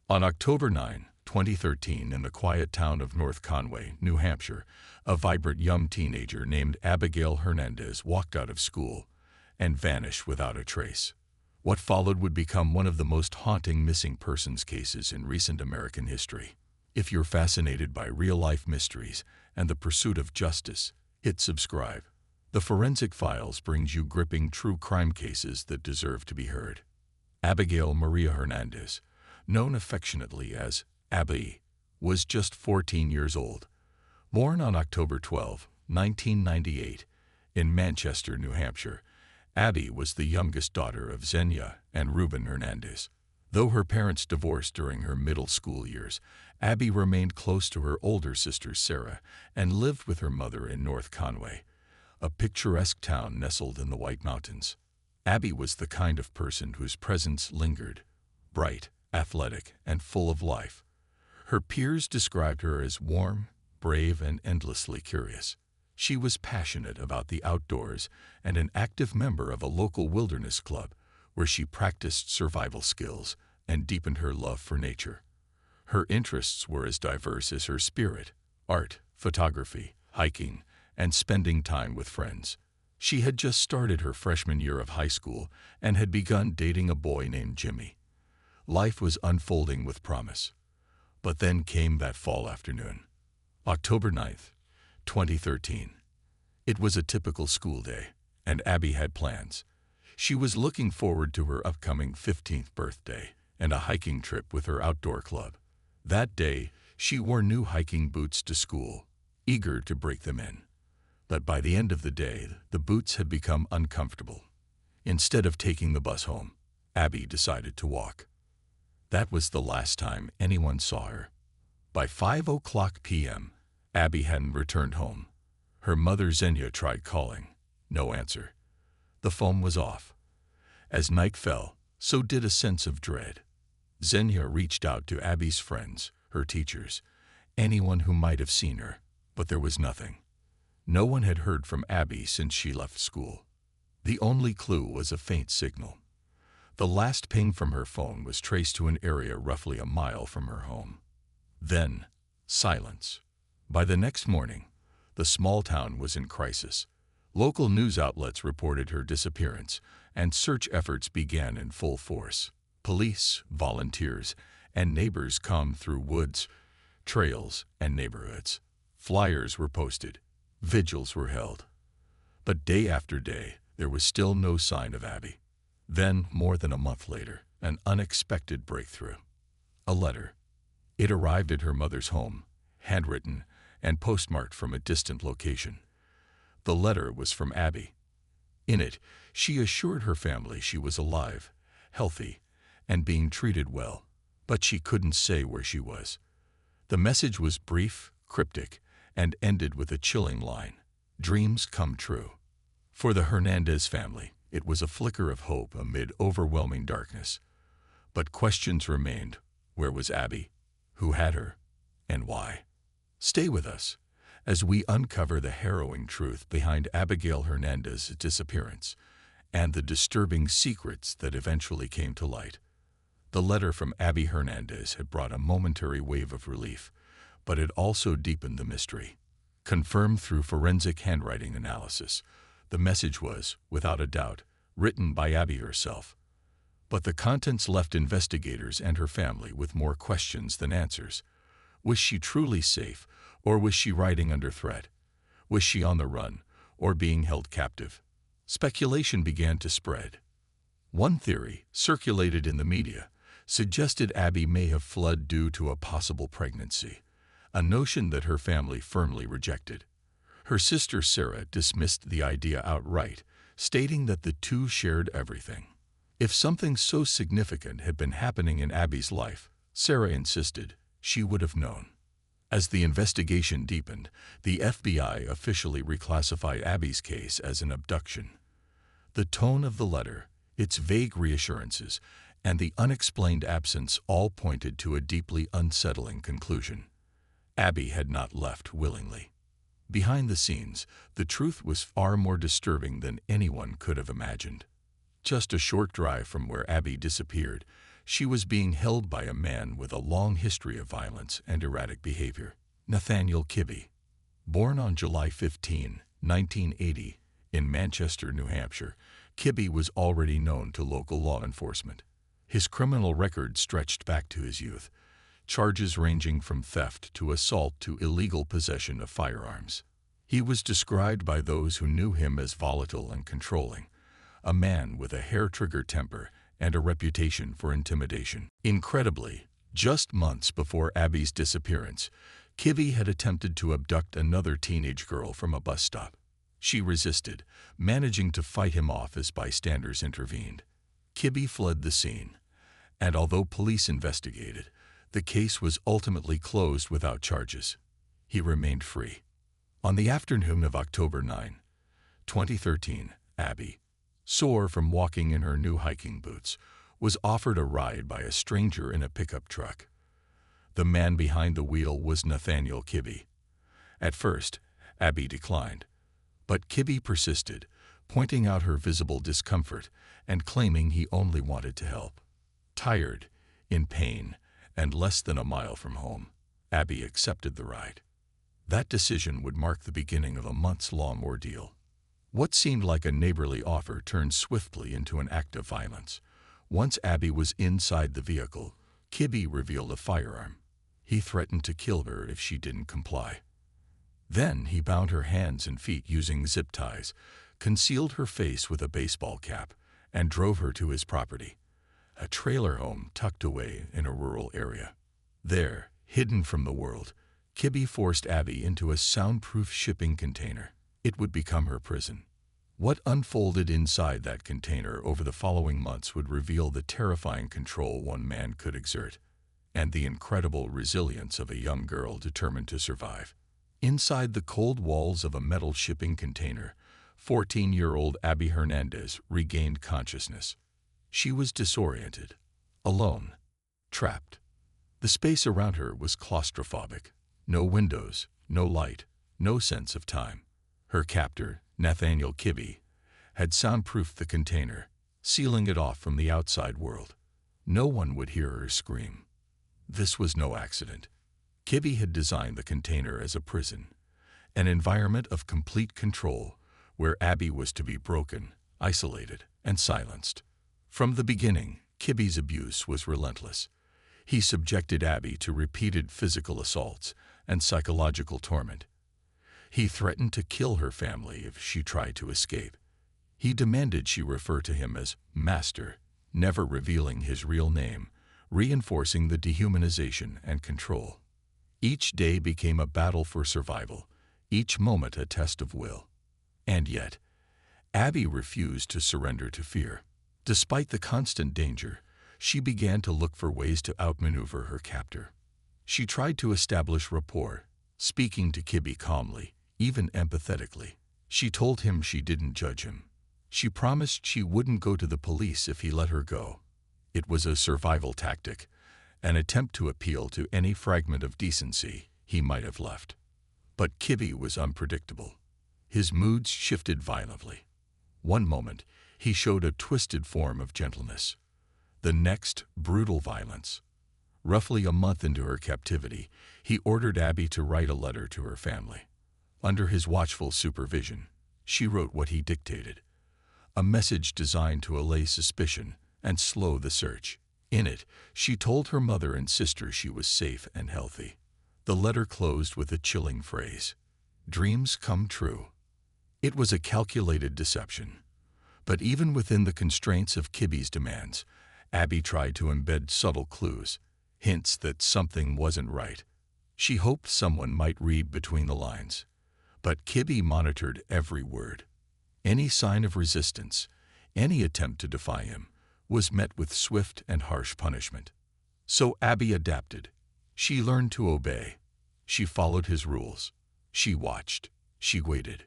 On October 9, 2013, in the quiet town of North Conway, New Hampshire, a vibrant young teenager named Abigail Hernandez walked out of school and vanished without a trace. What followed would become one of the most haunting missing persons cases in recent American history. If you're fascinated by real-life mysteries and the pursuit of justice, hit subscribe. The Forensic Files brings you gripping true crime cases that deserve to be heard. Abigail Maria Hernandez, known affectionately as Abby, was just 14 years old. Born on October 12, 1998, in Manchester, New Hampshire, Abby was the youngest daughter of Xenia and Ruben Hernandez. Though her parents divorced during her middle school years, Abby remained close to her older sister Sarah and lived with her mother in North Conway, a picturesque town nestled in the White Mountains. Abby was the kind of person whose presence lingered, bright, athletic, and full of life. Her peers described her as warm, brave, and endlessly curious. She was passionate about the outdoors and an active member of a local wilderness club where she practiced survival skills and deepened her love for nature. Her interests were as diverse as her spirit: art, photography, hiking, and spending time with friends. She had just started her freshman year of high school and had begun dating a boy named Jimmy. Life was unfolding with promise. But then came that fall afternoon, October 9th, 2013. It was a typical school day, and Abby had plans. She was looking forward to her upcoming 15th birthday and a hiking trip with her outdoor club. That day, she wore new hiking boots to school, eager to break them in. But by the end of the day, the boots had become uncomfortable. Instead of taking the bus home, Abby decided to walk. That was the last time anyone saw her. By 5:00 p.m., Abby hadn't returned home. Her mother Xenia tried calling. No answer. The phone was off. As night fell, so did a sense of dread. Xenia reached out to Abby's friends, her teachers, anyone who might have seen her, but there was nothing. No one had heard from Abby since she left school. The only clue was a faint signal. The last ping from her phone was traced to an area roughly a mile from her home. Then, silence. By the next morning, the small town was in crisis. Local news outlets reported her disappearance, and search efforts began in full force. Police, volunteers, and neighbors combed through woods, trails, and neighborhoods. Flyers were posted. Vigils were held. But day after day, there was still no sign of Abby. Then, more than a month later, an unexpected breakthrough. A letter. It arrived at her mother's home, handwritten and postmarked from a distant location. The letter was from Abby. In it, she assured her family she was alive, healthy, and being treated well, but she couldn't say where she was. The message was brief, cryptic, and ended with a chilling line: "Dreams come true." For the Hernandez family, it was a flicker of hope amid overwhelming darkness. But questions remained. Where was Abby? Who had her? And why? Stay with us as we uncover the harrowing truth behind Abigail Hernandez's disappearance and the disturbing secrets that eventually came to light. The letter from Abby Hernandez had brought a momentary wave of relief, but it also deepened the mystery. Confirmed through forensic handwriting analysis, the message was, without a doubt, written by Abby herself. But the contents left investigators and her family with more questions than answers. Was she truly safe, or was she writing under threat? Was she on the run, or being held captive? Speculation began to spread. One theory, circulated in the media, suggested Abby may have fled due to a possible pregnancy, a notion that her family firmly rejected. Her sister Sarah dismissed the idea outright, stating that the two shared everything. If something so significant had been happening in Abby's life, Sarah insisted, she would have known. As the investigation deepened, the FBI officially reclassified Abby's case as an abduction. The tone of the letter, its vague reassurances, and the unexplained absence all pointed to a deeply unsettling conclusion. Abby had not left willingly. Behind the scenes, the truth was far more disturbing than anyone could have imagined. Just a short drive from where Abby disappeared, She was being held by a man with a long history of violence and erratic behavior, Nathaniel Kibbe. Born on July 15, 1980, in Manchester, New Hampshire, Kibbe was already known to local law enforcement. His criminal record stretched back to his youth, charges ranging from theft to assault to illegal possession of firearms. He was described by those who knew him as volatile and controlling, a man with a hair-trigger temper and a reputation for intimidation. Incredibly, just months before Abby's disappearance, Kibbe had attempted to abduct another teenage girl from a bus stop. She resisted, managing to fight him off as bystanders intervened. Kibbe fled the scene, and although police investigated, the case was ultimately closed without charges. He remained free. On the afternoon of October 9, 2013, Abby, sore from walking in her new hiking boots, was offered a ride by a stranger in a pickup truck. The man behind the wheel was Nathaniel Kibbe. At first, Abby declined, but Kibbe persisted, pointing out her visible discomfort and claiming he only wanted to help. Tired, in pain, and less than a mile from home, Abby accepted the ride. That decision would mark the beginning of a months-long ordeal. What seemed like a neighborly offer turned swiftly into an act of violence. Once Abby was inside the vehicle, Kibbe revealed a firearm. He threatened to kill her if she didn't comply. Then he bound her hands and feet using zip ties, concealed her face with a baseball cap, and drove her to his property, a trailer home tucked away in a rural area. There, hidden from the world, Kibbe forced Abby into a soundproof shipping container. It would become her prison. What unfolded inside that container over the following months would reveal the terrifying control one man could exert, and the incredible resilience of a young girl determined to survive. Inside the cold walls of a metal shipping container, 14-year-old Abby Hernandez regained consciousness. She was disoriented, alone, trapped. The space around her was claustrophobic. No windows, no light, no sense of time. Her captor, Nathaniel Kibbe, had soundproofed the container, sealing it off from the outside world. No one would hear her scream. This was no accident. Kibbe had designed the container as a prison, an environment of complete control where Abby was to be broken, isolated, and silenced. From the beginning, Kibbe's abuse was relentless. He subjected Abby to repeated physical assaults and psychological torment. He threatened to kill her family if she tried to escape. He demanded she refer to him as Master, never revealing his real name, reinforcing the dehumanization and control. Each day became a battle for survival, each moment a test of will. And yet, Abby refused to surrender to fear. Despite the constant danger, she began to look for ways to outmaneuver her captor. She tried to establish rapport, speaking to Kibbe calmly, even empathetically. She told him she didn't judge him. She promised she wouldn't go to the police if he let her go. It was a survival tactic, an attempt to appeal to any fragment of decency he might have left. But Kibbe was unpredictable. His moods shifted violently. One moment, he showed a twisted form of gentleness. The next, brutal violence. Roughly a month into her captivity, he ordered Abby to write a letter to her family. Under his watchful supervision, she wrote what he dictated, a message designed to allay suspicion and slow the search. In it, she told her mother and sister she was safe and healthy. The letter closed with a chilling phrase, "Dreams come true." It was a calculated deception. But even within the constraints of Kibbe's demands, Abby tried to embed subtle clues, hints that something wasn't right. She hoped someone might read between the lines. But Kibbe monitored every word. Any sign of resistance, any attempt to defy him, was met with swift and harsh punishment. So Abby adapted. She learned to obey. She followed his rules. She watched. She waited.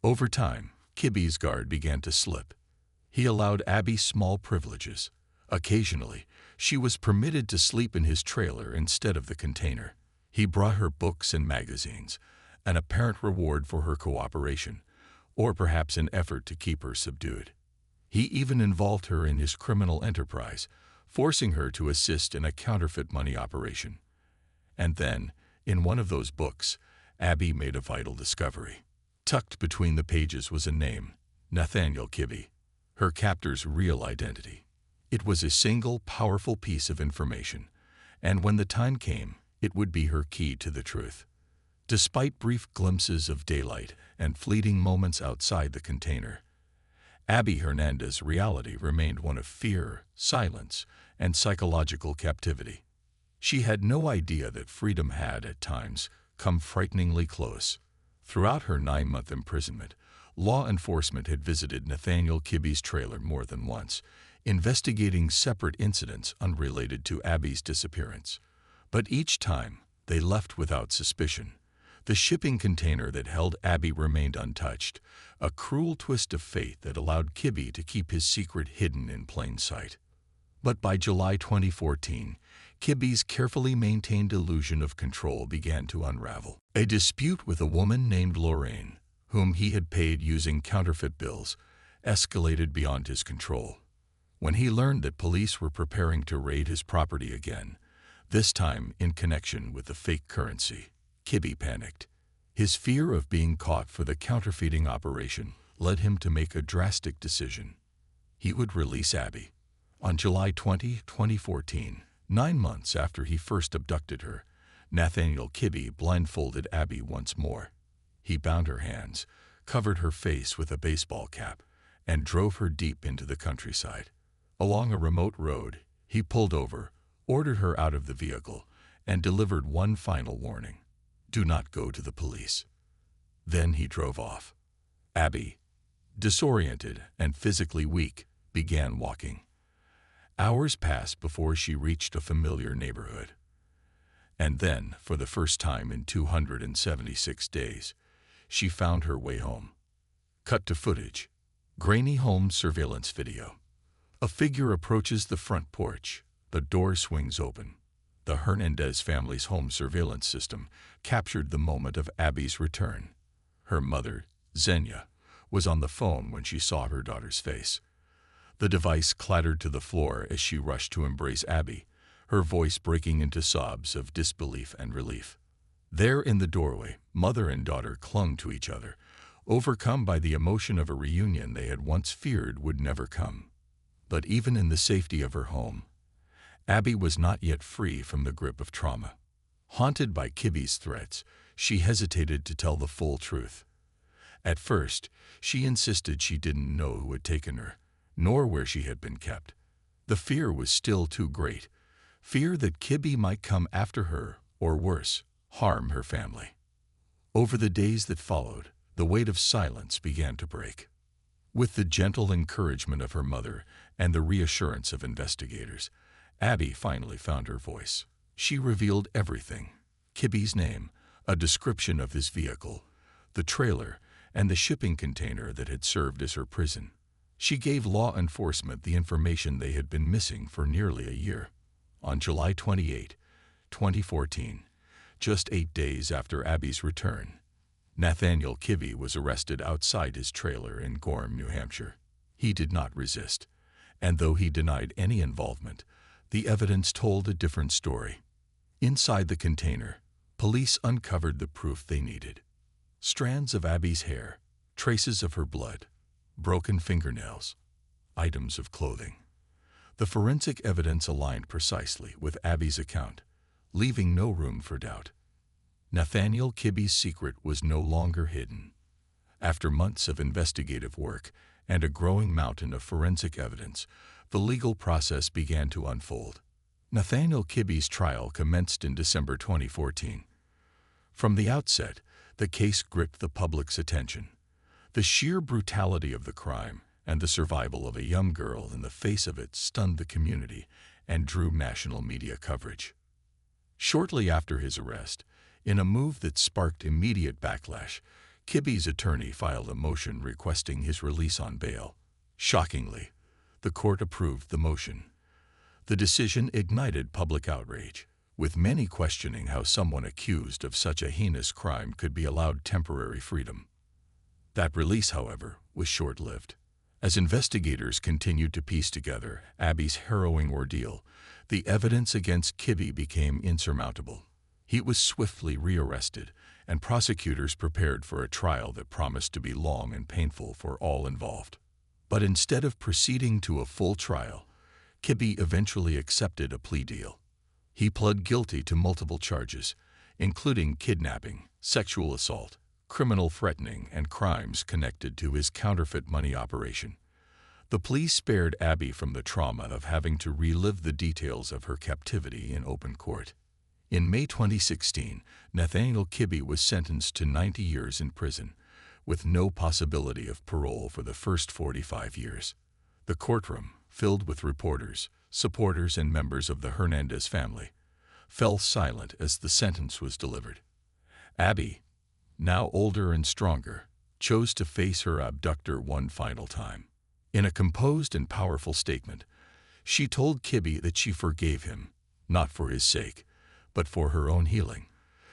Over time, Kibbe's guard began to slip. He allowed Abby small privileges. Occasionally, she was permitted to sleep in his trailer instead of the container. He brought her books and magazines, an apparent reward for her cooperation, or perhaps an effort to keep her subdued. He even involved her in his criminal enterprise, forcing her to assist in a counterfeit money operation. And then, in one of those books, Abby made a vital discovery. Tucked between the pages was a name, Nathaniel Kibbe, her captor's real identity. It was a single, powerful piece of information, and when the time came, it would be her key to the truth. Despite brief glimpses of daylight and fleeting moments outside the container, Abby Hernandez's reality remained one of fear, silence, and psychological captivity. She had no idea that freedom had, at times, come frighteningly close. Throughout her 9-month imprisonment, law enforcement had visited Nathaniel Kibbe's trailer more than once, investigating separate incidents unrelated to Abby's disappearance. But each time, they left without suspicion. The shipping container that held Abby remained untouched, a cruel twist of fate that allowed Kibbe to keep his secret hidden in plain sight. But by July 2014, Kibbe's carefully maintained illusion of control began to unravel. A dispute with a woman named Lorraine, whom he had paid using counterfeit bills, escalated beyond his control. When he learned that police were preparing to raid his property again, this time in connection with the fake currency, Kibbe panicked. His fear of being caught for the counterfeiting operation led him to make a drastic decision. He would release Abby. On July 20, 2014, 9 months after he first abducted her, Nathaniel Kibbe blindfolded Abby once more. He bound her hands, covered her face with a baseball cap, and drove her deep into the countryside. Along a remote road, he pulled over, ordered her out of the vehicle, and delivered one final warning: do not go to the police. Then he drove off. Abby, disoriented and physically weak, began walking. Hours passed before she reached a familiar neighborhood. And then, for the first time in 276 days, she found her way home. Cut to footage. Grainy home surveillance video. A figure approaches the front porch. The door swings open. The Hernandez family's home surveillance system captured the moment of Abby's return. Her mother, Xenia, was on the phone when she saw her daughter's face. The device clattered to the floor as she rushed to embrace Abby, her voice breaking into sobs of disbelief and relief. There in the doorway, mother and daughter clung to each other, overcome by the emotion of a reunion they had once feared would never come. But even in the safety of her home, Abby was not yet free from the grip of trauma. Haunted by Kibbe's threats, she hesitated to tell the full truth. At first, she insisted she didn't know who had taken her, nor where she had been kept. The fear was still too great, fear that Kibbe might come after her, or worse, harm her family. Over the days that followed, the weight of silence began to break. With the gentle encouragement of her mother and the reassurance of investigators, Abby finally found her voice. She revealed everything: Kibbe's name, a description of his vehicle, the trailer, and the shipping container that had served as her prison. She gave law enforcement the information they had been missing for nearly a year. On July 28, 2014, just 8 days after Abby's return, Nathaniel Kibbe was arrested outside his trailer in Gorham, New Hampshire. He did not resist, and though he denied any involvement, the evidence told a different story. Inside the container, police uncovered the proof they needed: strands of Abby's hair, traces of her blood, broken fingernails, items of clothing. The forensic evidence aligned precisely with Abby's account, leaving no room for doubt. Nathaniel Kibbe's secret was no longer hidden. After months of investigative work and a growing mountain of forensic evidence, the legal process began to unfold. Nathaniel Kibbe's trial commenced in December 2014. From the outset, the case gripped the public's attention. The sheer brutality of the crime and the survival of a young girl in the face of it stunned the community and drew national media coverage. Shortly after his arrest, in a move that sparked immediate backlash, Kibbe's attorney filed a motion requesting his release on bail. Shockingly, the court approved the motion. The decision ignited public outrage, with many questioning how someone accused of such a heinous crime could be allowed temporary freedom. That release, however, was short-lived. As investigators continued to piece together Abby's harrowing ordeal, the evidence against Kibbe became insurmountable. He was swiftly rearrested, and prosecutors prepared for a trial that promised to be long and painful for all involved. But instead of proceeding to a full trial, Kibbe eventually accepted a plea deal. He pled guilty to multiple charges, including kidnapping, sexual assault, criminal threatening, and crimes connected to his counterfeit money operation. The plea spared Abby from the trauma of having to relive the details of her captivity in open court. In May 2016, Nathaniel Kibbe was sentenced to 90 years in prison, with no possibility of parole for the first 45 years. The courtroom, filled with reporters, supporters, and members of the Hernandez family, fell silent as the sentence was delivered. Abby, now older and stronger, chose to face her abductor one final time. In a composed and powerful statement, she told Kibbe that she forgave him, not for his sake, but for her own healing.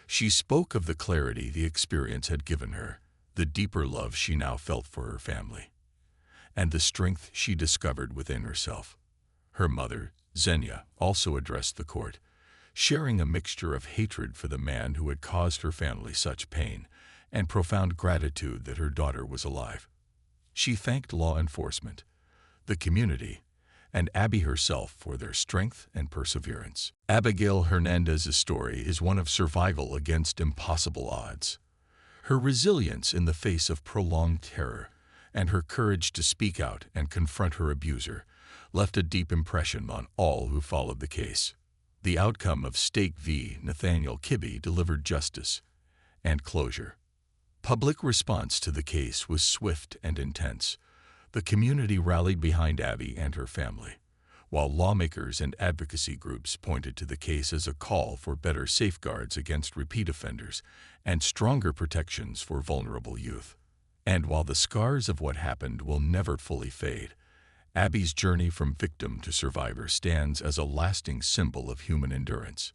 She spoke of the clarity the experience had given her, the deeper love she now felt for her family, and the strength she discovered within herself. Her mother, Xenia, also addressed the court, sharing a mixture of hatred for the man who had caused her family such pain and profound gratitude that her daughter was alive. She thanked law enforcement, the community, and Abby herself for their strength and perseverance. Abigail Hernandez's story is one of survival against impossible odds. Her resilience in the face of prolonged terror and her courage to speak out and confront her abuser left a deep impression on all who followed the case. The outcome of Stake v. Nathaniel Kibbe delivered justice and closure. Public response to the case was swift and intense. The community rallied behind Abby and her family, while lawmakers and advocacy groups pointed to the case as a call for better safeguards against repeat offenders and stronger protections for vulnerable youth. And while the scars of what happened will never fully fade, Abby's journey from victim to survivor stands as a lasting symbol of human endurance.